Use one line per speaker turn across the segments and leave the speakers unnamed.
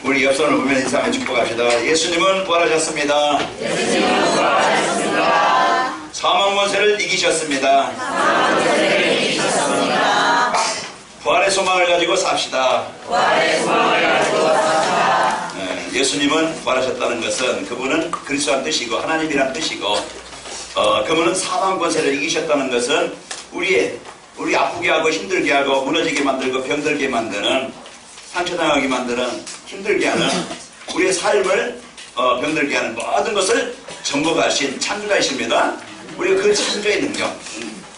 우리 옆손을 보면 인사하며 축복합시다. 예수님은 부활하셨습니다.
예수님은 부활하셨습니다.
사망 권세를 이기셨습니다.
사망 권세를 이기셨습니다.
부활의 소망을 가지고 삽시다.
부활의 소망을 가지고 삽시다.
예수님은 부활하셨다는 것은 그분은 그리스도란 뜻이고 하나님이란 뜻이고, 그분은 사망 권세를 이기셨다는 것은 우리 아프게 하고 힘들게 하고 무너지게 만들고 병들게 만드는, 상처당하게 만드는, 힘들게 하는 우리의 삶을 병들게 하는 모든 것을 정복하신 창조자이십니다. 우리가 그 창조의 능력,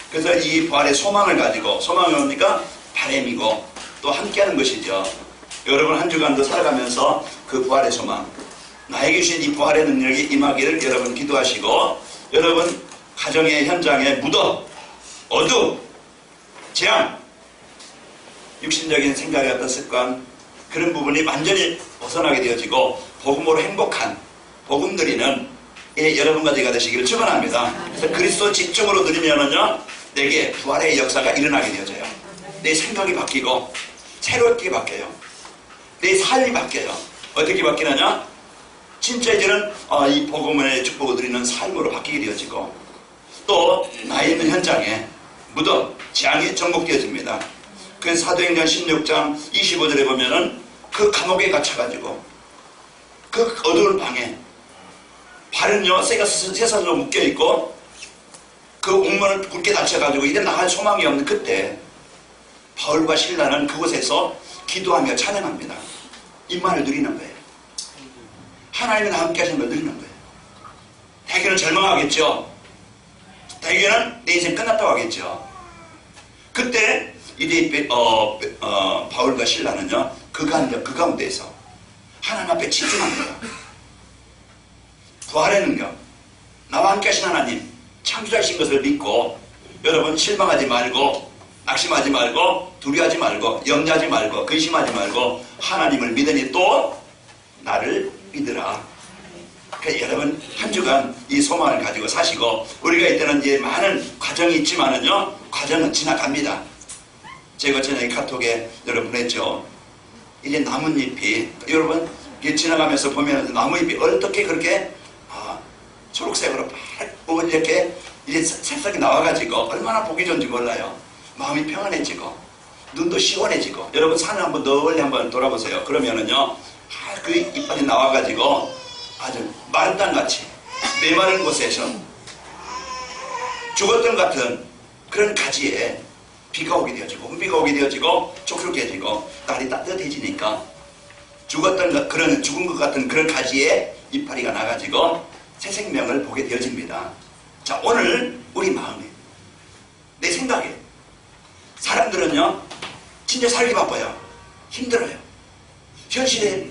그래서 이 부활의 소망을 가지고, 소망이 뭡니까? 바람이고 또 함께하는 것이죠. 여러분 한 주간도 살아가면서 그 부활의 소망, 나에게 주신 이 부활의 능력이 임하기를 여러분 기도하시고, 여러분 가정의 현장에 무더, 어두, 재앙, 육신적인 생각의 어떤 습관, 그런 부분이 완전히 벗어나게 되어지고 복음으로 행복한, 복음 누리는 여러분 가지가 되시기를 축원합니다. 그래서 그리스도 집중으로 누리면은요, 내게 부활의 역사가 일어나게 되어져요. 내 생각이 바뀌고 새롭게 바뀌어요. 내 삶이 바뀌어요. 어떻게 바뀌느냐? 진짜 이제는 이 복음의 축복을 누리는 삶으로 바뀌게 되어지고, 또 나 있는 현장에 무덤, 재앙이 정복되어집니다. 그래서 사도행전 16장 25절에 보면은 그 감옥에 갇혀가지고 그 어두운 방에 발은요 쇠사슬로 묶여있고 그 옥문을 굳게 닫혀가지고 이제 나갈 소망이 없는 그때 바울과 실라는 그곳에서 기도하며 찬양합니다. 임만을 누리는 거예요. 하나님이 나와 함께 하시는 걸 누리는 거예요. 대개는 절망하겠죠. 대개는 내 인생 끝났다고 하겠죠. 그때 이제 바울과 실라는요 그 가운데에서 하나님 앞에 집중합니다. 부활의 능력, 나와 함께 하신 하나님, 창조자이신 것을 믿고, 여러분 실망하지 말고 낙심하지 말고 두려워하지 말고 염려하지 말고 근심하지 말고 하나님을 믿으니 또 나를 믿으라. 그러니까 여러분 한 주간 이 소망을 가지고 사시고, 우리가 이때는 이제 많은 과정이 있지만은요 과정은 지나갑니다. 제가 저녁에 카톡에 여러분 했죠. 이제 나뭇잎이 여러분 지나가면서 보면 나뭇잎이 어떻게 그렇게 초록색으로 막 이렇게 이제 색깔이 나와가지고 얼마나 보기 좋은지 몰라요. 마음이 평안해지고 눈도 시원해지고. 여러분 산을 한번 널리 한번 돌아보세요. 그러면은요 그 이빨이 나와가지고 아주 마른 땅같이 메마른 곳에서 죽었던 같은 그런 가지에 비가 오게 되어지고 운비가 오게 되어지고 촉촉해지고 날이 따뜻해지니까 죽은 것 같은 그런 가지에 이파리가 나가지고 새 생명을 보게 되어집니다. 자, 오늘 우리 마음에, 내 생각에, 사람들은요 진짜 살기 바빠요. 힘들어요. 현실에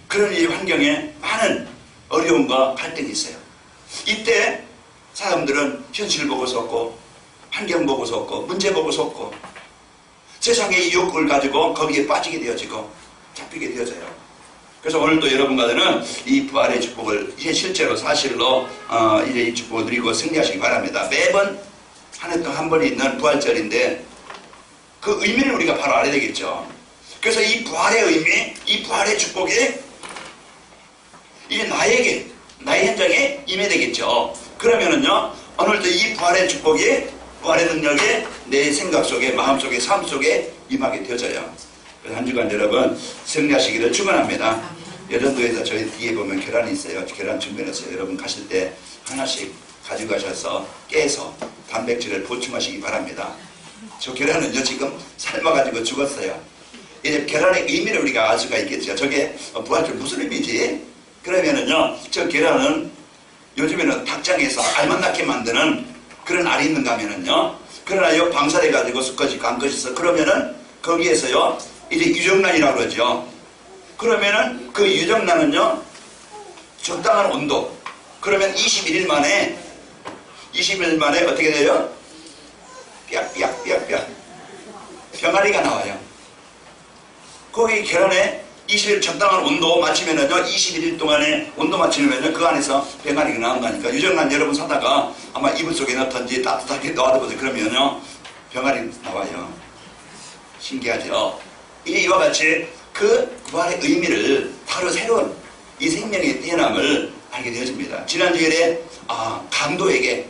그런 이 환경에 많은 어려움과 갈등이 있어요. 이때 사람들은 현실 보고서 없고 환경 보고서 없고 문제 보고서 없고 세상의 유혹을 가지고 거기에 빠지게 되어지고 잡히게 되어져요. 그래서 오늘도 여러분과는 이 부활의 축복을 이제 실제로 사실로 이제 이 축복을 누리고 승리하시기 바랍니다. 매번 한 해 동안 한 번 있는 부활절인데 그 의미를 우리가 바로 알아야 되겠죠. 그래서 이 부활의 의미, 이 부활의 축복이 이제 나의 현장에 임해야 되겠죠. 그러면은요 오늘도 이 부활의 축복이, 부활의 능력이 내 생각 속에, 마음 속에, 삶 속에 임하게 되어져요. 한 주간 여러분 승리하시기를 축원합니다. 여전도에서 저희 뒤에 보면 계란이 있어요. 계란 준비했어요. 여러분 가실 때 하나씩 가지고 가셔서 깨서 단백질을 보충하시기 바랍니다. 저 계란은요 지금 삶아가지고 죽었어요. 이제 계란의 의미를 우리가 알 수가 있겠죠. 저게 부활절 무슨 의미지? 그러면은요 저 계란은 요즘에는 닭장에서 알만 낳게 만드는 그런 알이 있는가 하면은요, 그러나 요 방사돼 가지고 수컷이 암컷이 있어. 그러면은 거기에서요 이제 유정란이라고 그러죠. 그러면은 그 유정란은요 적당한 온도, 그러면 21일 만에 어떻게 돼요? 삐약삐약 병아리가 나와요. 거기 계란에 20일 적당한 온도 맞추면은요 21일 동안에 온도 맞추면요 그 안에서 병아리가 나온다니까. 유정란 여러분 사다가 아마 이불 속에 넣던지 따뜻하게 놔두거든요. 그러면요 병아리 나와요. 신기하죠? 이와 같이 그 부활의 의미를 다 바로 새로운 이 생명의 태어남을 알게 되어집니다. 지난 주일에 강도에게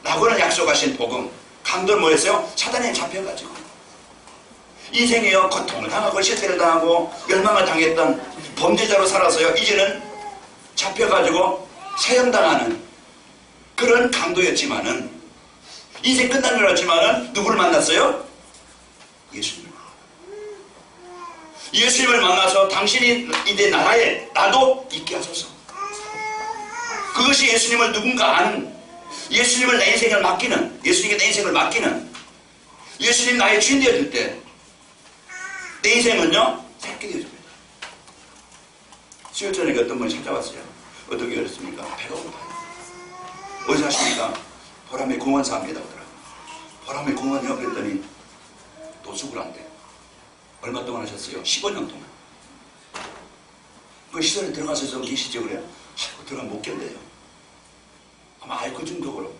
라고는 약속하신 복음, 강도는 뭐였어요? 사단에 잡혀가지고 인생에요 고통을 당하고 실패를 당하고 멸망을 당했던 범죄자로 살아서요 이제는 잡혀가지고 사형당하는 그런 강도였지만은 인생 끝난 줄 알았지만은 누구를 만났어요? 예수님. 예수님을 만나서 당신이 이제 나라에 나도 있게 하소서. 그것이 예수님을 누군가 아는, 예수님을 내 인생을 맡기는, 예수님께 내 인생을 맡기는, 예수님 나의 주인 되어줄 때 내 인생은요 새롭게 되어집니다. 수요일 저녁에 어떤 분이 찾아왔어요. 어떻게 그랬습니까? 배가 고파요. 어디서 하십니까? 보람의 공원사 합니다 오더라고요. 보람의 공원이요? 그랬더니 노숙을 한대요. 얼마 동안 하셨어요? 15년 동안. 그 시설에 들어가서 좀 계시죠? 그래요. 들어가면 못 견뎌요. 아마 알코올 중독으로.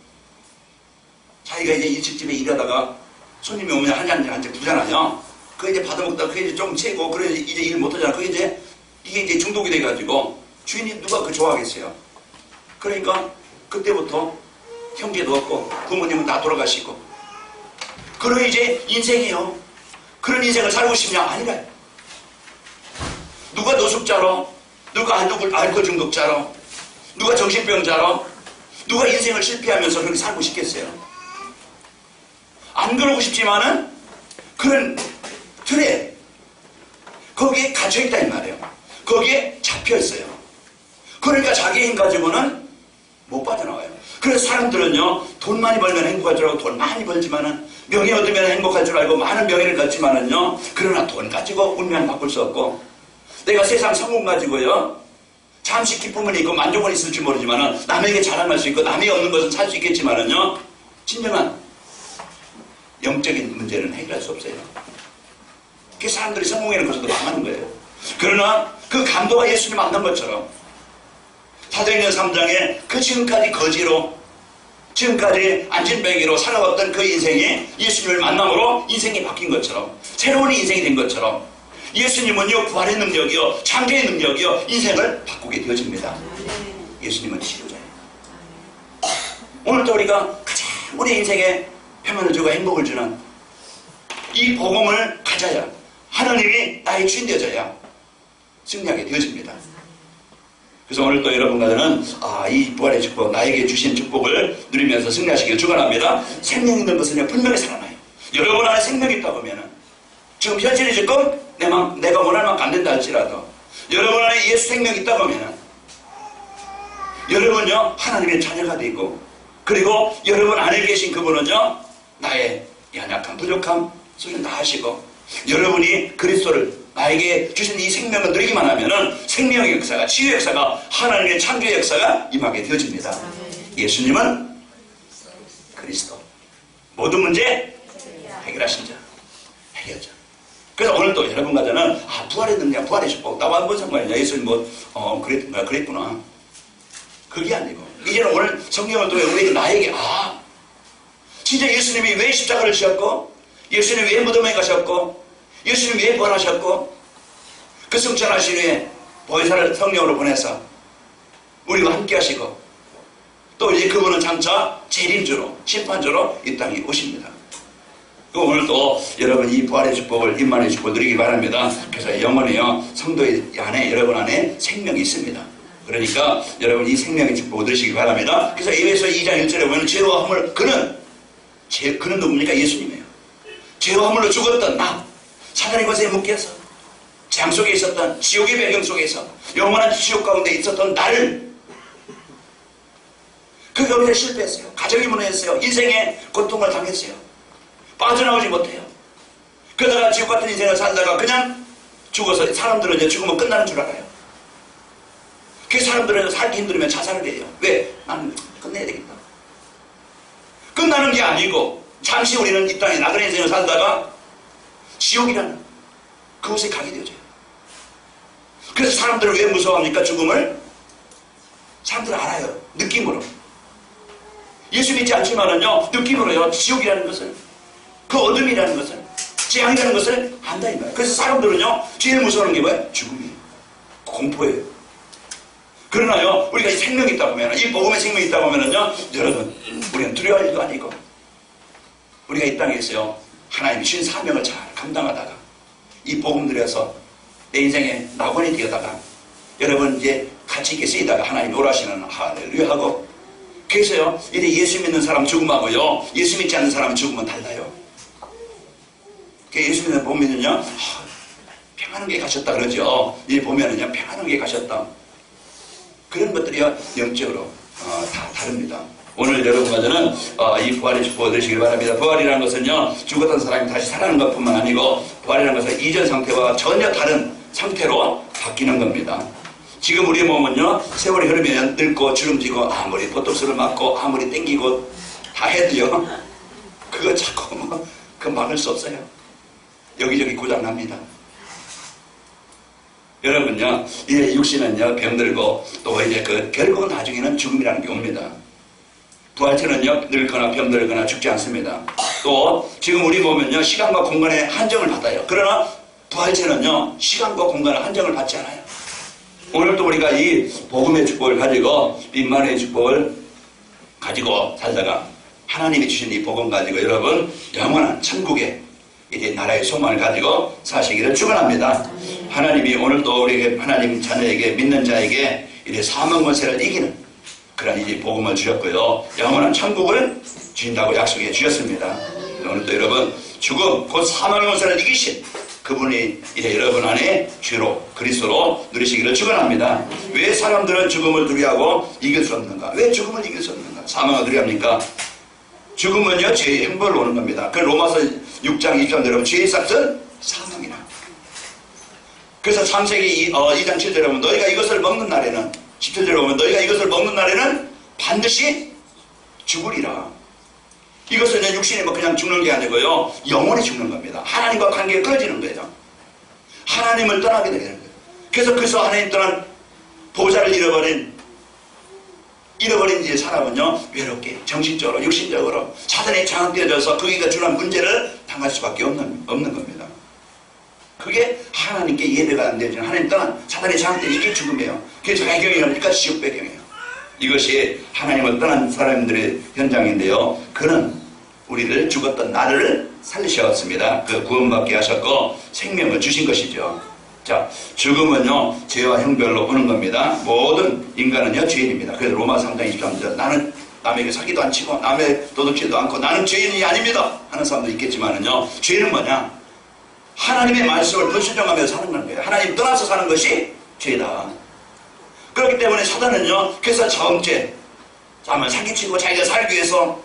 자기가 이제 일식집에 일하다가 손님이 오면 한 잔 부잖아요. 그거 이제 받아먹다가 그게 이제 좀 채고, 그래 이제 일 못하잖아. 이게 이제 중독이 돼가지고 주인이 누가 그 좋아하겠어요. 그러니까 그때부터 형제도 없고 부모님은 다 돌아가시고. 그럼 이제 인생이요. 그런 인생을 살고 싶냐? 아니라. 누가 노숙자로, 누가 알코올 중독자로, 누가 정신병자로, 누가 인생을 실패하면서 그렇게 살고 싶겠어요? 안 그러고 싶지만은 그런 틀에 거기에 갇혀있다 이 말이에요. 거기에 잡혀있어요. 그러니까 자기 힘 가지고는 못 빠져나와요. 그래서 사람들은요 돈 많이 벌면 행복할 줄 알고 돈 많이 벌지만은 명예 얻으면 행복할 줄 알고 많은 명예를 갖지만은요 그러나 돈 가지고 운명을 바꿀 수 없고 내가 세상 성공 가지고요 잠시 기쁨은 있고 만족은 있을지 모르지만은 남에게 자랑할 수 있고 남이 없는 것은 살 수 있겠지만은요 진정한 영적인 문제는 해결할 수 없어요. 그 사람들이 성공해 놓고서도 망하는 거예요. 그러나 그 강도가 예수님 만난 것처럼 사도행전 3장에 그 지금까지 거지로 지금까지 안진뱅이로 살아왔던 그 인생이 예수님을 만남으로 인생이 바뀐 것처럼 새로운 인생이 된 것처럼 예수님은요 부활의 능력이요 창조의 능력이요 인생을 바꾸게 되어집니다. 예수님은 치료자예요. 오늘도 우리가 가장 우리 인생에 평안을 주고 행복을 주는 이 복음을 가져야 하나님이 나의 주인 되어져야 승리하게 되어집니다. 그래서 오늘 또 여러분과는 이 부활의 축복, 나에게 주신 축복을 누리면서 승리하시길 축원합니다. 생명 있는 것은 분명히 살아나요. 여러분 안에 생명이 있다고 하면 지금 현실이 조금 내가 원할 만큼 안 된다 할지라도 여러분 안에 예수 생명이 있다고 하면 여러분요 하나님의 자녀가 되고 그리고 여러분 안에 계신 그분은요 나의 연약함, 부족함, 수준 다 하시고 여러분이 그리스도를 나에게 주신 이 생명을 누리기만 하면은 생명의 역사가, 치유의 역사가, 하나님의 창조의 역사가 임하게 되어집니다. 예수님은 그리스도. 모든 문제 해결하신 자, 해결자. 그래서 오늘 또 여러분과 저는 부활의 능력, 부활의 축복, 나와 뭔 상관이냐? 예수님 그랬구나. 그게 아니고 이제는 오늘 성경을 통해 우리에게 나에게 진짜 예수님이 왜 십자가를 지었고 예수님이 왜 무덤에 가셨고 예수님이 왜 부활하셨고 그 승천하신 후에 보혜사를 성령으로 보내서 우리와 함께 하시고 또 이제 그분은 장차 재림주로 심판주로 이 땅에 오십니다. 오늘 또 여러분 이 부활의 축복을 임만의 축복을 누리기 바랍니다. 그래서 영원히요 성도의 안에 여러분 안에 생명이 있습니다. 그러니까 여러분 이 생명의 축복을 누리시기 바랍니다. 그래서 에베소 2장 1절에 보면 죄와 허물 그는 누굽니까? 예수님이에요. 죄와 허물로 죽었던 나 사단의 것에 묶여서 재앙 속에 있었던 지옥의 배경 속에서 영원한 지옥 가운데 있었던 나를 그 가운데 실패했어요. 가정이 무너졌어요. 인생의 고통을 당했어요. 빠져나오지 못해요. 그러다가 지옥 같은 인생을 살다가 그냥 죽어서 사람들은 이제 죽으면 끝나는 줄 알아요. 그 사람들은 살기 힘들면 자살을 해요. 왜? 나는 끝내야 되겠다. 끝나는 게 아니고 잠시 우리는 이 땅에 나그네 인생을 살다가 지옥이라는 그곳에 가게 되어져요. 그래서 사람들은 왜 무서워합니까? 죽음을? 사람들은 알아요. 느낌으로. 예수 믿지 않지만은요 느낌으로요 지옥이라는 것을 그 어둠이라는 것을 재앙이라는 것을 안다 이 말이에요. 그래서 사람들은요 제일 무서워하는 게 뭐예요? 죽음이에요. 꼭 공포예요. 그러나요, 우리가 생명이 있다 보면, 이 복음의 생명이 있다 보면은요, 여러분, 우리는 두려워할 일도 아니고, 우리가 이 땅에 있어요. 하나님이 주신 사명을 잘 감당하다가, 이 복음 들여서 내 인생의 낙원이 되어다가, 여러분 이제 같이 있게 쓰이다가 하나님이 오라시는 할렐루야 하고, 그래서요, 이제 예수 믿는 사람 죽음하고요, 예수 믿지 않는 사람 죽음은 달라요. 예수 믿는 보면은요, 평안하게 가셨다 그러죠. 이 보면은요, 평안하게 가셨다. 그런 것들이요, 영적으로 다 다릅니다. 오늘 여러분과 저는 이 부활의 축복을 드시길 바랍니다. 부활이라는 것은요, 죽었던 사람이 다시 살아나는 것뿐만 아니고, 부활이라는 것은 이전 상태와 전혀 다른 상태로 바뀌는 겁니다. 지금 우리 몸은요, 세월이 흐르면 늙고 주름지고 아무리 보톡스를 맞고 아무리 땡기고 다 해도요, 그거 자꾸 그거 막을 수 없어요. 여기저기 고장납니다. 여러분요, 이제 육신은요, 병들고 또 이제 결국은 나중에는 죽음이라는 게 옵니다. 부활체는요, 늙거나 병들거나 죽지 않습니다. 또 지금 우리 몸은요, 시간과 공간의 한정을 받아요. 그러나 부활체는요, 시간과 공간의 한정을 받지 않아요. 오늘 또 우리가 이 복음의 축복을 가지고, 임마누엘의 축복을 가지고 살다가 하나님이 주신 이 복음 가지고 여러분 영원한 천국의 이제 나라의 소망을 가지고 사시기를 축원합니다. 하나님이 오늘도 우리에게, 하나님 자녀에게, 믿는 자에게 이제 사망 권세를 이기는 그런 이제 복음을 주셨고요, 영원한 천국을 주신다고 약속해 주셨습니다. 오늘도 여러분 죽음 곧 사망의 권세를 이기신 그분이 이제 여러분 안에 주로 그리스도로 누리시기를 축원합니다. 왜 사람들은 죽음을 두려워하고 이길 수 없는가? 왜 죽음을 이길 수 없는가? 사망을 두려워합니까? 죽음은요, 죄의 형벌로 오는 겁니다. 그 로마서 6장 23절 여러분, 죄의 삭은 사망이라. 그래서 창세기 2장 7절 여러분, 너희가 이것을 먹는 날에는, 17절 여러분, 너희가 이것을 먹는 날에는 반드시 죽으리라. 이것은 육신이 뭐 그냥 죽는 게 아니고요, 영원히 죽는 겁니다. 하나님과 관계가 끊어지는 거예요. 하나님을 떠나게 되는 거예요. 그래서 하나님 떠난 보좌를 잃어버린 이제 사람은요, 외롭게 정신적으로 육신적으로 사단에 장악되어져서 거기가 주는 문제를 당할 수밖에 없는 겁니다. 그게 하나님께 예배가 안 되죠. 하나님 떠난 사단에 장악된 이게 죽음이에요. 그게 배경이니까 지옥 배경이에요. 이것이 하나님을 떠난 사람들의 현장인데요, 그는 우리를 죽었던 나를 살리셨습니다. 그 구원받게 하셨고 생명을 주신 것이죠. 자, 죽음은요, 죄와 형벌로 오는 겁니다. 모든 인간은요, 죄인입니다. 그래서 로마 3장 23절, 나는 남에게 사기도 안 치고 남의 도둑질도 않고 나는 죄인이 아닙니다 하는 사람도 있겠지만은요, 죄는 뭐냐? 하나님의 말씀을 불순종하면서 사는 거예요. 하나님 떠나서 사는 것이 죄다. 그렇기 때문에 사단은요, 그래서 자범죄, 사기치고 자기가 살기 위해서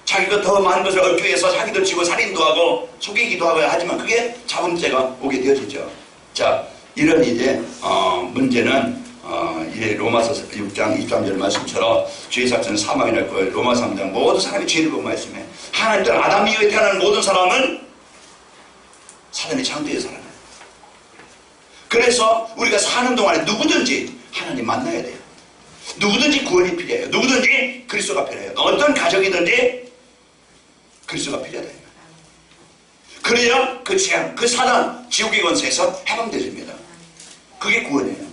자기가 더 많은 것을 얻기 위해서 사기도 치고 살인도 하고 속이기도 하고 하지만 그게 자범죄가 오게 되어지죠. 자, 이런 이제 문제는 이제 로마서 6장 23절 말씀처럼 죄의 삭은 사망이라고 했고, 로마 3장 모든 사람이 죄를 본 말씀에 하나님 때는 아담 이후에 태어나는 모든 사람은 사단의 장대에 살아나요. 그래서 우리가 사는 동안에 누구든지 하나님 만나야 돼요. 누구든지 구원이 필요해요. 누구든지 그리스도가 필요해요. 어떤 가족이든지 그리스도가 필요하다. 그래야 그 재앙, 그 사단, 지옥의 권세에서 해방되십니다. 그게 구원이에요.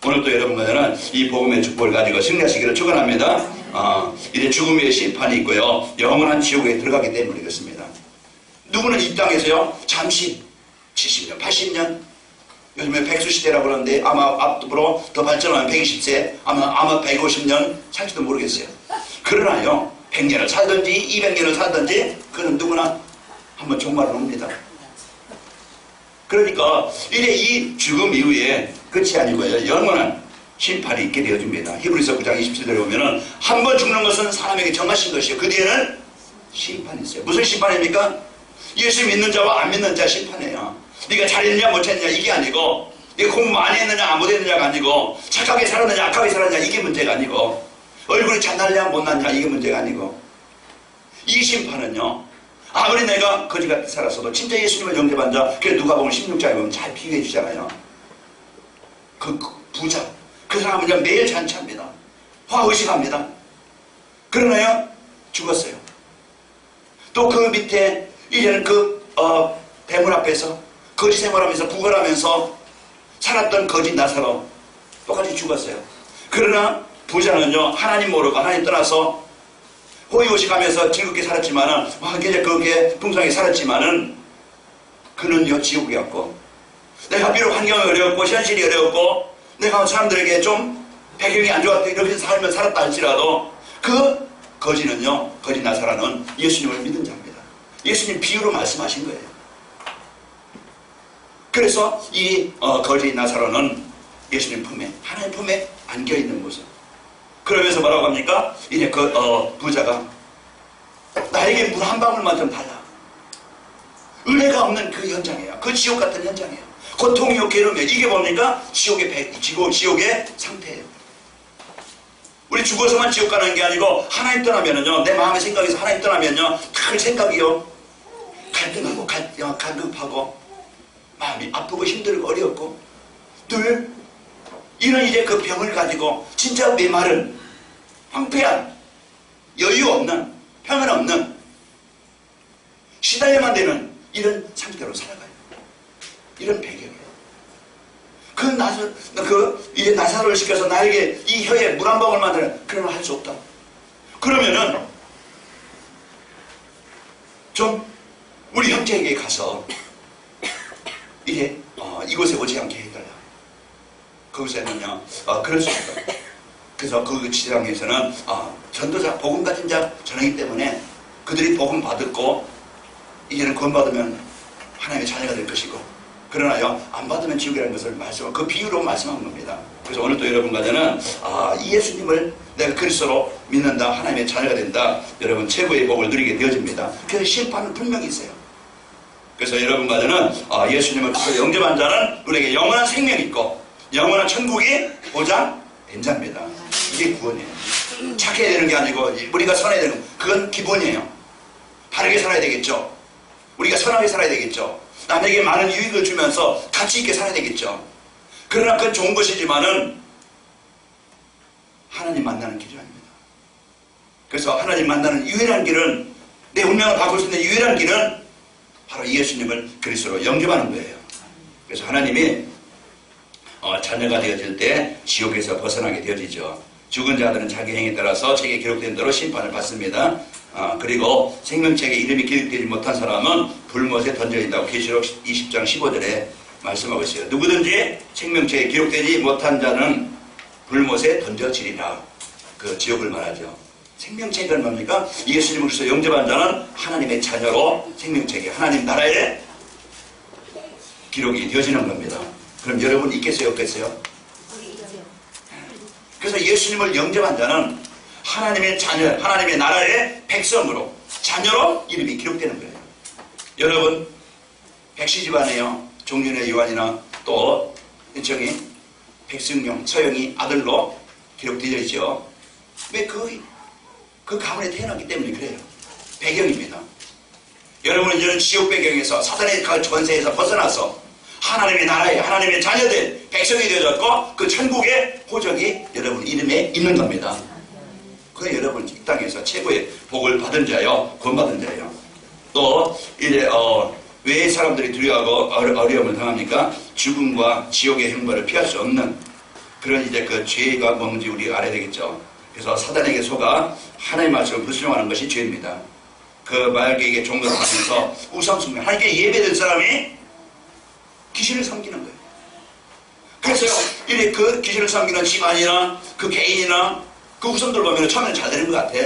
오늘도 여러분과 저는 이 복음의 축복을 가지고 승리하시기를 축원합니다. 이제 죽음의 심판이 있고요, 영원한 지옥에 들어가기 때문에 그렇습니다. 누구는 이 땅에서요, 잠시 70년, 80년, 요즘에 백수시대라고 그러는데 아마 앞으로 더 발전하면 120세, 아마 150년 살지도 모르겠어요. 그러나요, 100년을 살든지 200년을 살든지 그는 누구나 한번 종말은 옵니다. 그러니까 이제 이 죽음 이후에 끝이 아니고요, 영원한 심판이 있게 되어집니다. 히브리서 9장 27절에 보면은 한 번 죽는 것은 사람에게 정하신 것이요, 그 뒤에는 심판이 있어요. 무슨 심판입니까? 예수 믿는 자와 안 믿는 자 심판이에요. 네가 잘했느냐 못했느냐 이게 아니고, 네가 공부 많이 했느냐 못했느냐가 아니고, 착하게 살았느냐 악하게 살았느냐 이게 문제가 아니고, 얼굴이 잘났냐 못났냐 이게 문제가 아니고, 이 심판은요, 아무리 내가 거지같이 살았어도 진짜 예수님을 영접한 자, 그래 누가복음 16장에 보면 잘 비교해 주잖아요. 그 부자, 그 사람은 그냥 매일 잔치합니다. 화의식합니다. 그러나요, 죽었어요. 또 그 밑에 이제는 그 대문 앞에서 거짓 생활하면서 구걸하면서 살았던 거짓 나사로 똑같이 죽었어요. 그러나 부자는요, 하나님 모르고 하나님 떠나서 호의호식하면서 즐겁게 살았지만은, 굉장히 그렇게 풍성하게 살았지만은, 그는요, 지옥이었고, 내가 비록 환경이 어려웠고, 현실이 어려웠고, 내가 사람들에게 좀 배경이 안 좋았다, 이렇게 살면 살았다 할지라도, 그 거지는요, 거짓 나사로는 예수님을 믿은 자입니다. 예수님 비유로 말씀하신 거예요. 그래서 이 거짓 나사로는 예수님 품에, 하나님 품에 안겨있는 모습. 그러면서 뭐라고 합니까? 이제 그 부자가 나에게 물 한 방울만 좀 달라. 은혜가 없는 그 현장이에요. 그 지옥 같은 현장이에요. 고통이요, 괴로움이요. 이게 뭡니까? 지옥의 상태예요. 우리 죽어서만 지옥 가는 게 아니고, 하나님 떠나면은요, 내 마음의 생각에서 하나님 떠나면요, 그 생각이요, 갈등하고, 갈급하고, 마음이 아프고 힘들고 어렵고, 늘 이런 이제 그 병을 가지고 진짜 메마른, 황폐한, 여유 없는, 평안 없는, 시달려만 되는 이런 상태로 살아가요. 이런 배경이에요. 이제 나사로를 시켜서 나에게 이 혀에 물 한 방울만 들어, 그러면 할 수 없다. 그러면은 좀 우리 형제에게 가서 이제 이곳에 오지 않게 해달라. 거기서는요, 그럴 수 없다. 그래서 그 지상에서는 전도자, 복음 같은 자 전하기 때문에 그들이 복음 받았고 이제는 구원받으면 하나님의 자녀가 될 것이고, 그러나요, 안 받으면 지옥이라는 것을 그 비유로 말씀한 겁니다. 그래서 오늘 또 여러분과는 이 예수님을 내가 그리스도로 믿는다, 하나님의 자녀가 된다, 여러분 최고의 복을 누리게 되어집니다. 그래서 심판은 분명히 있어요. 그래서 여러분과는 예수님을 그리스도로 영접한 자는 우리에게 영원한 생명이 있고 영원한 천국이 보장된 자입니다. 이게 구원이에요. 착해야 되는 게 아니고 우리가 선해야 되는, 그건 기본이에요. 바르게 살아야 되겠죠. 우리가 선하게 살아야 되겠죠. 남에게 많은 유익을 주면서 가치 있게 살아야 되겠죠. 그러나 그건 좋은 것이지만은 하나님 만나는 길이 아닙니다. 그래서 하나님 만나는 유일한 길은, 내 운명을 바꿀 수 있는 유일한 길은 바로 예수님을 그리스도로 영접하는 거예요. 그래서 하나님이 자녀가 되어질 때 지옥에서 벗어나게 되어지죠. 죽은 자들은 자기 행위에 따라서 책에 기록된 대로 심판을 받습니다. 그리고 생명책에 이름이 기록되지 못한 사람은 불못에 던져진다고 계시록 20장 15절에 말씀하고 있어요. 누구든지 생명책에 기록되지 못한 자는 불못에 던져지리라. 그 지옥을 말하죠. 생명책은 뭡니까? 예수님을 그리스도 영접한 자는 하나님의 자녀로 생명책에, 하나님 나라에 기록이 되어지는 겁니다. 그럼 여러분 있겠어요, 없겠어요? 그래서 예수님을 영접한 자는 하나님의 자녀, 하나님의 나라의 백성으로, 자녀로 이름이 기록되는 거예요. 여러분, 백시 집안에요, 종윤의 요한이나 또 인청이 백승용, 서영이 아들로 기록되어 있죠. 왜 그 가문에 태어났기 때문에 그래요. 배경입니다. 여러분은 이제는 지옥 배경에서 사단의 권세에서 벗어나서 하나님의 나라에, 하나님의 자녀된 백성이 되어졌고, 그 천국의 호적이 여러분 이름에 있는 겁니다. 그 여러분 이 땅에서 최고의 복을 받은 자요, 구원받은 자예요. 또 이제 왜 사람들이 두려워하고 어려움을 당합니까? 죽음과 지옥의 형벌을 피할 수 없는 그런 이제 그 죄가 뭔지 우리가 알아야 되겠죠. 그래서 사단에게 속아 하나님의 말씀을 불순종하는 것이 죄입니다. 그 마귀에게 종로를 하면서 우상숭배, 하나님께 예배된 사람이 귀신을 섬기는 거예요. 그래서요, 이래 그 귀신을 섬기는 집안이나 그 개인이나 그 후손들 보면 처음에는 잘 되는 것 같아.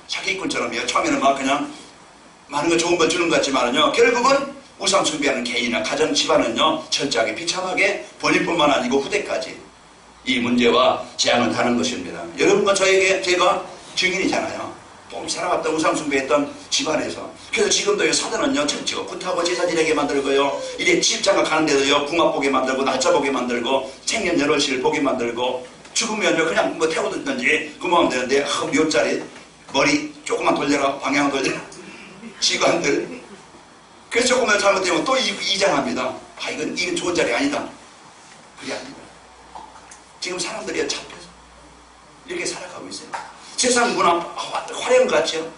사기꾼처럼요. 처음에는 막 그냥 많은 거 좋은 거 주는 것 같지만은요, 결국은 우상 숭배하는 개인이나 가정 집안은요, 철저하게 비참하게 본인뿐만 아니고 후대까지 이 문제와 재앙을 다는 것입니다. 여러분과 제가 증인이잖아요. 봄 살아왔던 우상 숭배했던 집안에서. 그래서 지금도요, 사단은요, 정치고 굿하고 제사 지내게 만들고요, 이래 집장가 가는데도요, 궁합 보게 만들고 날짜 보게 만들고 생년 연월일 보게 만들고, 죽으면요 그냥 뭐 태워두든지 그만하면 되는데, 묘자리 머리 조금만 돌려라, 방향 돌려라, 시간들. 그래서 조금만 잘못되면 또 이장합니다. 이건 좋은 자리 아니다. 그게 아닙니다. 지금 사람들이 잡혀서 이렇게 살아가고 있어요. 세상 문화 화려한 것 같죠?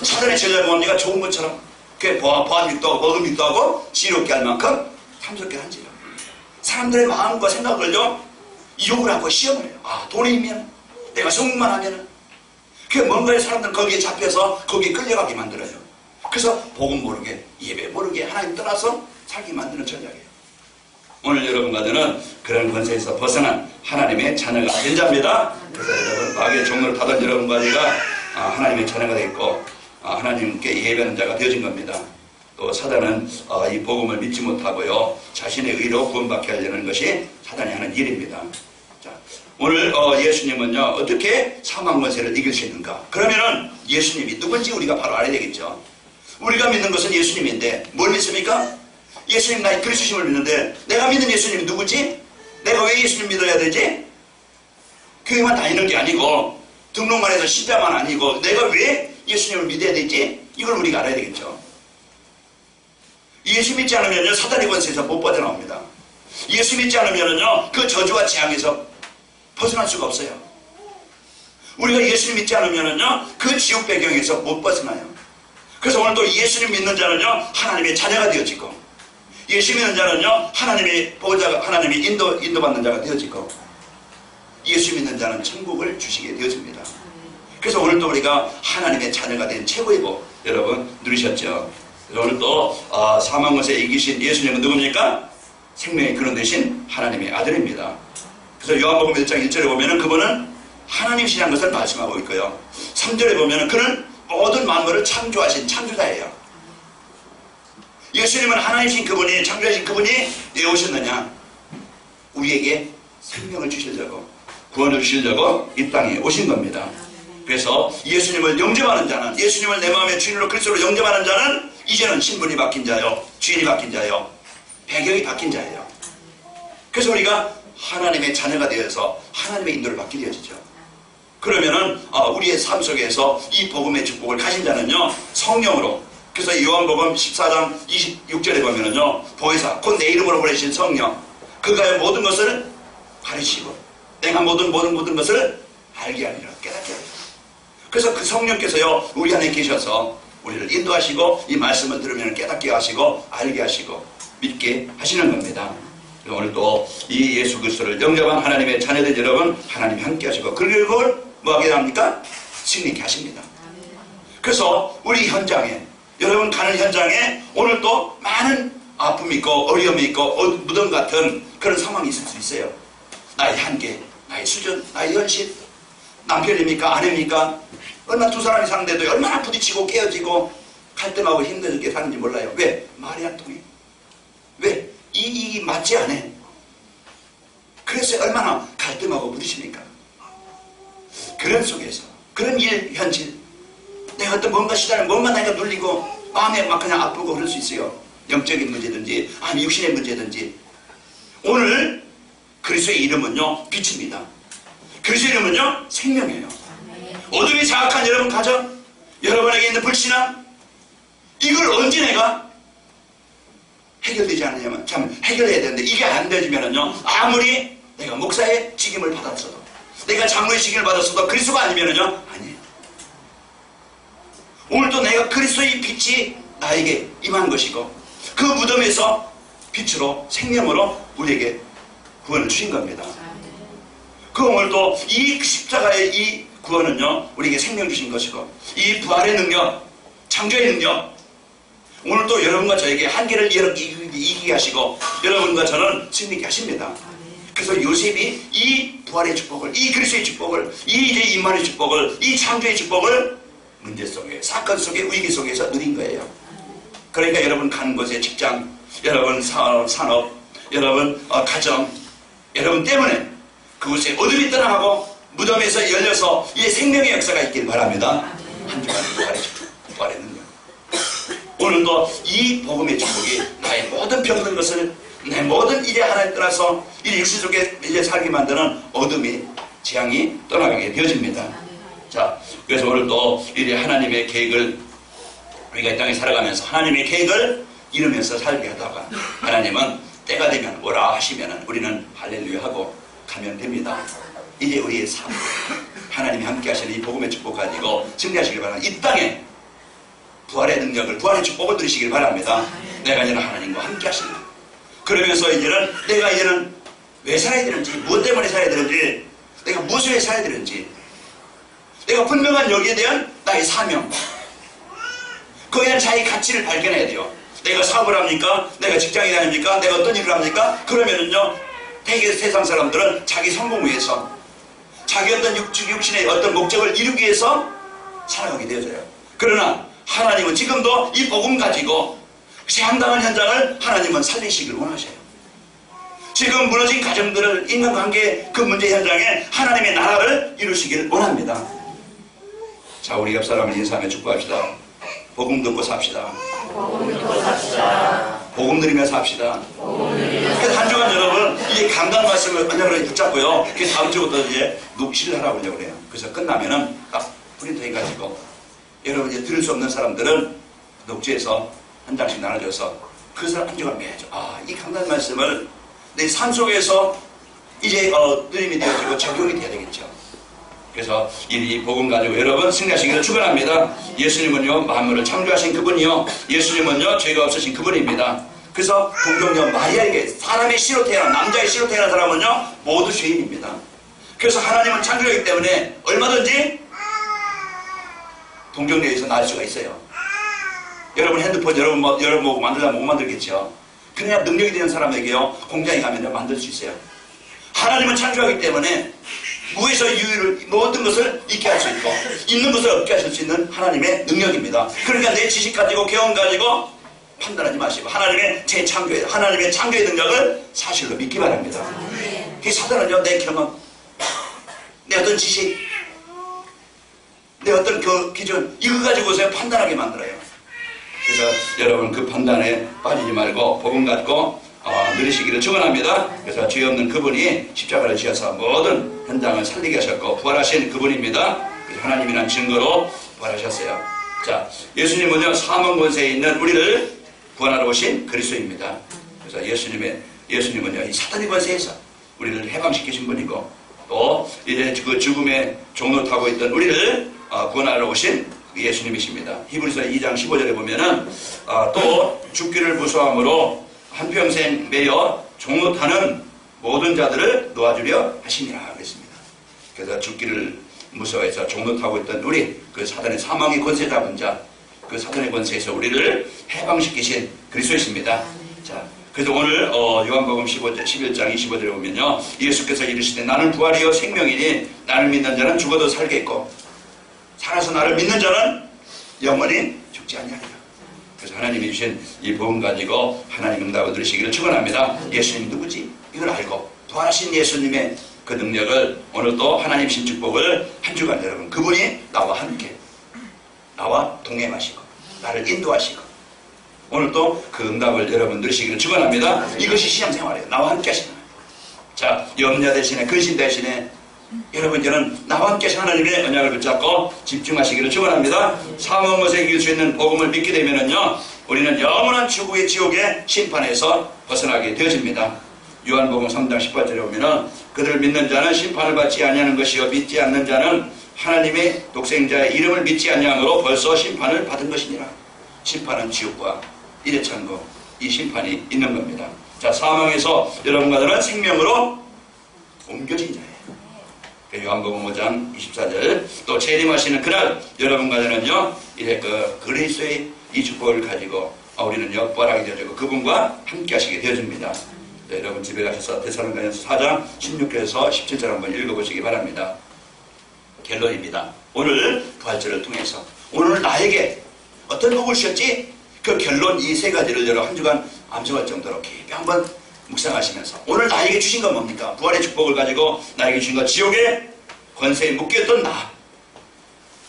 사단의 제자를 뭡니까? 좋은 것처럼 보아짓도 하고 먹음직도 하고 지롭게 할 만큼 탐스럽게 한지라. 사람들의 마음과 생각을요 유혹을 하고 시험을 해요. 아, 돈이 있면, 내가 성공만 하면은, 그 뭔가의 사람들은 거기에 잡혀서 거기에 끌려가게 만들어요. 그래서 복음 모르게, 예배 모르게 하나님 떠나서 살게 만드는 전략이에요. 오늘 여러분과 저는 그런 권세에서 벗어난 하나님의 자녀가 된 자입니다. 그래서 여러분, 마귀의 종로를 타던 여러분과 제가 하나님의 자녀가 되었고, 하나님께 예배하는 자가 되어진 겁니다. 또 사단은 이 복음을 믿지 못하고요, 자신의 의로 구원받게 하려는 것이 사단이 하는 일입니다. 자, 오늘 예수님은요 어떻게 사망 권세를 이길 수 있는가? 그러면은 예수님이 누군지 우리가 바로 알아야 되겠죠. 우리가 믿는 것은 예수님인데 뭘 믿습니까? 예수님, 나의 그리스도심을 믿는데 내가 믿는 예수님이 누구지? 내가 왜 예수님 믿어야 되지? 교회만 다니는 게 아니고 등록만 해서 신자만 아니고 내가 왜 예수님을 믿어야 되지? 이걸 우리가 알아야 되겠죠. 예수 믿지 않으면요 사단의 권세에서 못 빠져나옵니다. 예수 믿지 않으면요 그 저주와 재앙에서 벗어날 수가 없어요. 우리가 예수님 믿지 않으면요 그 지옥 배경에서 못 벗어나요. 그래서 오늘 또 예수님 믿는 자는요 하나님의 자녀가 되어지고, 예수 믿는 자는요 하나님의 보호자가, 하나님의 인도받는 자가 되어지고, 예수 믿는 자는 천국을 주시게 되어집니다. 그래서 오늘 또 우리가 하나님의 자녀가 된 최고의 복 여러분 누리셨죠. 그래서 오늘 또 사망 권세 이기신 예수님은 누굽니까? 생명의 근원 되신 하나님의 아들입니다. 그래서 요한복음 1장 1절에 보면은 그분은 하나님이시라는 것을 말씀하고 있고요, 3절에 보면은 그는 모든 만물을 창조하신 창조자예요. 예수님은 하나님이신 그분이, 창조하신 그분이 왜 오셨느냐? 우리에게 생명을 주시려고, 구원을 주시려고 이 땅에 오신 겁니다. 그래서 예수님을 영접하는 자는, 예수님을 내 마음의 주인으로 그리스도로 영접하는 자는 이제는 신분이 바뀐 자요, 주인이 바뀐 자요, 배경이 바뀐 자예요. 그래서 우리가 하나님의 자녀가 되어서 하나님의 인도를 받게 되어지죠. 그러면은 우리의 삶 속에서 이 복음의 축복을 가진 자는요 성령으로, 그래서 요한복음 14장 26절에 보면은요 보혜사 곧 내 이름으로 보내신 성령, 그가 모든 것을 가르치고 내가 모든 것을 알게 하리라, 깨닫게 하리라. 그래서 그 성령께서요 우리 안에 계셔서 우리를 인도하시고 이 말씀을 들으면 깨닫게 하시고 알게 하시고 믿게 하시는 겁니다. 오늘 또 이 예수 그리스도를 영접한 하나님의 자녀들 여러분, 하나님이 함께 하시고 그걸 뭐하게 합니까? 승리케 하십니다. 그래서 우리 현장에, 여러분 가는 현장에 오늘 또 많은 아픔이 있고 어려움이 있고 무덤 같은 그런 상황이 있을 수 있어요. 나의 한계, 나의 수준, 나의 현실, 남편입니까? 아내입니까? 얼마나 두 사람이 사는데도 얼마나 부딪히고 깨어지고 갈등하고 힘들게 사는지 몰라요. 왜? 말이 안 통해. 왜? 이 맞지 않아. 그래서 얼마나 갈등하고 부딪힙니까? 그런 속에서, 그런 일, 현실, 내가 어떤 뭔가 시달리면 뭔가 내가 눌리고 마음에 막 그냥 아프고 그럴 수 있어요. 영적인 문제든지 아니 육신의 문제든지. 오늘 그리스도의 이름은요 빛입니다. 그리스도의 이름은요 생명이에요. 어둠이 장악한 여러분 가정, 여러분에게 있는 불신앙, 이걸 언제 내가 해결되지 않느냐면 참 해결해야 되는데 이게 안 되지면은요 아무리 내가 목사의 직임을 받았어도, 내가 장로의 직임을 받았어도 그리스도가 아니면은요 아니에요. 오늘도 내가 그리스도의 빛이 나에게 임한 것이고 그 무덤에서 빛으로 생명으로 우리에게 구원을 주신 겁니다. 그 오늘도 이 십자가의 이 구원은요 우리에게 생명 주신 것이고 이 부활의 능력, 창조의 능력, 오늘도 여러분과 저에게 한계를 이기게 하시고 여러분과 저는 승리케 하십니다. 그래서 요셉이 이 부활의 축복을, 이 그리스도의 축복을, 이 이제 임만의 축복을, 이 창조의 축복을 문제 속에, 사건 속에, 위기 속에서 누린 거예요. 그러니까 여러분 가는 곳에 직장, 여러분 산업, 여러분 가정, 여러분 때문에 그곳에 어둠이 떠나가고 무덤에서 열려서 이 생명의 역사가 있길 바랍니다. 한 주간 부활의 축복, 부활의 능력. 오늘도 이 복음의 축복이 나의 모든 병든 것을, 내 모든 일에 하나님 떠나서 이 육신 속에 이제 살게 만드는 어둠이, 재앙이 떠나가게 되어집니다. 자, 그래서 오늘 또 이 하나님의 계획을, 우리가 이 땅에 살아가면서 하나님의 계획을 이루면서 살게 하다가 하나님은 때가 되면 오라 하시면 우리는 할렐루야 하고 가면 됩니다. 이제 우리의 삶, 하나님이 함께 하시는 이 복음의 축복 가지고 승리하시길 바랍니다. 이 땅에 부활의 능력을, 부활의 축복을 누리시길 바랍니다. 내가 아니라 하나님과 함께 하십니다. 그러면서 이제는 내가 이제는 왜 살아야 되는지, 무엇 때문에 살아야 되는지, 내가 무엇을 위해 살아야 되는지, 내가 분명한 여기에 대한 나의 사명, 그에 대한 자기 가치를 발견해야 돼요. 내가 사업을 합니까? 내가 직장에 다닙니까? 내가 어떤 일을 합니까? 그러면은요, 대개 세상 사람들은 자기 성공 위해서, 자기 어떤 육신의 어떤 목적을 이루기 위해서 살아가게 되어져요. 그러나 하나님은 지금도 이 복음 가지고 상당한 현장을 하나님은 살리시길 원하셔요. 지금 무너진 가정들을, 인간관계 그 문제 현장에 하나님의 나라를 이루시길 원합니다. 자, 우리 옆 사람을 인사하며 축복합시다. 복음 듣고 삽시다. 복음 누리며 삽시다. 그래서 한 주간 여러분, 이 강단 말씀을 언약으로 붙잡고요. 그 다음 주부터 이제 녹취를 하라고 하려고 그래요. 그래서 끝나면은 딱 프린터 해가지고 여러분 이제 들을 수 없는 사람들은 녹취해서 한 장씩 나눠줘서 그 사람 한 주간 매야죠. 아, 이 강단 말씀을 내 삶 속에서 이제 누림이 되어지고 적용이 돼야 되겠죠. 그래서 이 복음 가지고 여러분 승리하시기를 축원합니다. 예수님은요 만물을 창조하신 그분이요, 예수님은요 죄가 없으신 그분입니다. 그래서 동정녀 마리아에게 사람의 씨로 태어난, 남자의 씨로 태어난 사람은요 모두 죄인입니다. 그래서 하나님은 창조하기 때문에 얼마든지 동정녀에서 날 수가 있어요. 여러분 핸드폰 여러분 뭐 만들려면 못 만들겠죠. 그냥 능력이 되는 사람에게요 공장에 가면 만들 수 있어요. 하나님은 창조하기 때문에 무에서 유의를 모든 것을 잊게 할 수 있고 있는 것을 얻게 하실 수 있는 하나님의 능력입니다. 그러니까 내 지식 가지고 경험 가지고 판단하지 마시고 하나님의 재창조에, 하나님의 창조의 능력을 사실로 믿기 바랍니다. 그 사단은요 내 경험, 내 어떤 지식, 내 어떤 그 기준 이거 가지고서 판단하게 만들어요. 그래서 여러분 그 판단에 빠지지 말고 복음 갖고 누리시기를 축원합니다. 그래서 죄 없는 그분이 십자가를 지어서 모든 현장을 살리게 하셨고 부활하신 그분입니다. 그래서 하나님이란 증거로 부활하셨어요. 자, 예수님은요 사망 권세에 있는 우리를 구원하러 오신 그리스도입니다. 그래서 예수님은요 이 사단의 권세에서 우리를 해방시키신 분이고 또 이제 그 죽음의 종로 타고 있던 우리를 구원하러 오신 예수님이십니다. 히브리서 2장 15절에 보면은 또 죽기를 무서워함으로 한평생 매여 종로 타는 모든 자들을 놓아주려 하시니라 그랬습니다. 그래서 죽기를 무서워해서 종로 타고 있던 우리 그 사단의 사망의 권세 잡은 자, 그 사단의 권세에서 우리를 해방시키신 그리스도이십니다. 자, 그래서 오늘 요한복음 11장 25절에 보면요 예수께서 이르시되 나는 부활이요 생명이니 나를 믿는 자는 죽어도 살겠고 살아서 나를 믿는 자는 영원히 죽지 아니하리라. 그래서 하나님이 주신 이 복음 가지고 하나님 응답을 들으시기를 축원합니다. 예수님 누구지? 이걸 알고 부활하신 예수님의 그 능력을 오늘도 하나님 신 축복을 한 주간 여러분 그분이 나와 함께 나와 동행하시고 나를 인도하시고 오늘도 그 응답을 여러분 들으시기를 축원합니다. 이것이 신앙생활이에요. 나와 함께 하시는 거예요. 자, 염려 대신에 근심 대신에 여러분 이제는 나와 함께 하나님의 언약을 붙잡고 집중하시기를 축원합니다. 사망 것에 이길 수 있는 복음을 믿게 되면은요 우리는 영원한 지옥의 심판에서 벗어나게 되어집니다. 요한복음 3장 18절에 보면은 그들을 믿는 자는 심판을 받지 아니하는 것이요 믿지 않는 자는 하나님의 독생자의 이름을 믿지 아니함으로 벌써 심판을 받은 것이니라. 심판은 지옥과 이대천국 이 심판이 있는 겁니다. 자, 사망에서 여러분과 저는 생명으로 옮겨진 자예요. 요한복음 5장 24절 또 재림하시는 그날 여러분과 저는요 이제 그리스도의 이 축복을 가지고 우리는요 부활하게 되어지고 그분과 함께 하시게 되어집니다. 네, 여러분 집에 가셔서 데살로니가전서 4장 16절에서 17절 한번 읽어보시기 바랍니다. 결론입니다. 오늘 부활절을 통해서 오늘 나에게 어떤 복을 주셨지? 그 결론 이 세 가지를 여러 한 주간 암송할 정도로 깊이 한번 묵상하시면서 오늘 나에게 주신 건 뭡니까? 부활의 축복을 가지고 나에게 주신 건 지옥의 권세에 묶여있던 나,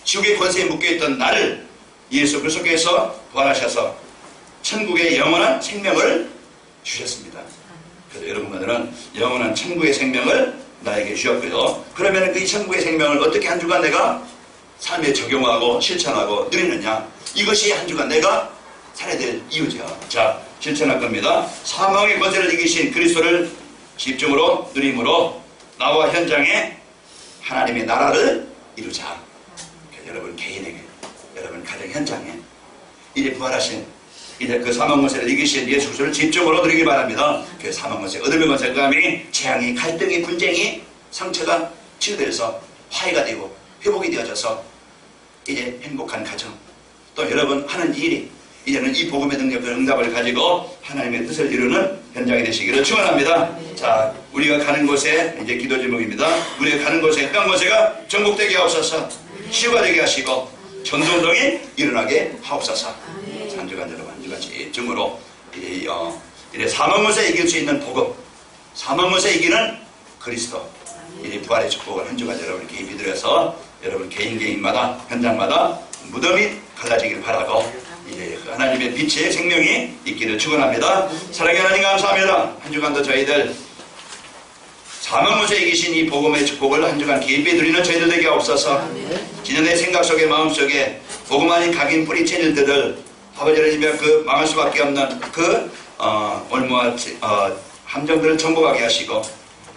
지옥의 권세에 묶여있던 나를 예수 그리스도께서 부활하셔서 천국의 영원한 생명을 주셨습니다. 그래서 여러분들은 영원한 천국의 생명을 나에게 주셨고요. 그러면 그 천국의 생명을 어떻게 한 주간 내가 삶에 적용하고 실천하고 누리느냐, 이것이 한 주간 내가 살아야 될 이유죠. 자, 실천할 겁니다. 사망의 권세를 이기신 그리스도를 집중으로 누림으로 나와 현장에 하나님의 나라를 이루자. 여러분 개인에게, 여러분 가정 현장에 이제 부활하신 이제 그 사망 권세를 이기신 예수 그리스도를 집중으로 드리기 바랍니다. 그 사망 권세, 어둠의 권세, 감이, 재앙이, 갈등이, 분쟁이, 상처가 치유되어서 화해가 되고 회복이 되어져서 이제 행복한 가정, 또 여러분 하는 일이 이제는 이 복음의 능력과 응답을 가지고 하나님의 뜻을 이루는 현장이 되시기를 축원합니다. 자, 우리가 가는 곳에 이제 기도 제목입니다. 우리가 가는 곳에 해당 곳에가 전국되게 하옵소서, 치유가 되게 하시고 전도운동이 일어나게 하옵소서. 한 주간 여러분 한 주간 집중으로 이제 사망못에 이길 수 있는 복음, 사망못에 이기는 그리스도, 이 부활의 축복을 한 주간 여러분 깊이 들여서 여러분 개인마다 현장마다 무덤이 갈라지길 바라고 이제 하나님의 빛의 생명이 있기를 축원합니다. 사랑의 하나님 감사합니다. 한 주간도 저희들 사망못에 이기신 이 복음의 축복을 한 주간 깊이 드리는 저희들 되게 없어서 지난해 생각 속에 마음 속에 복음 아닌 각인 뿌리친 일들을 아버지 하나님의 그 망할 수밖에 없는 그 올무와 함정들을 정복하게 하시고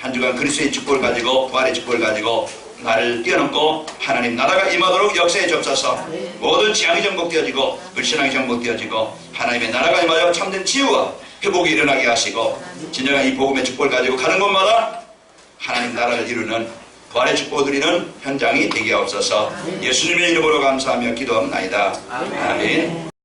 한 주간 그리스도의 축복을 가지고 부활의 축복을 가지고 나를 뛰어넘고 하나님 나라가 임하도록 역사에 접사서 모든 재앙이 정복되어지고 불신앙이 정복되어지고 하나님의 나라가 임하여 참된 치유와 회복이 일어나게 하시고 진정한 이 복음의 축복을 가지고 가는 곳마다 하나님 나라를 이루는 부활의 축복을 드리는 현장이 되게 하옵소서. 예수님의 이름으로 감사하며 기도합나이다. 아멘.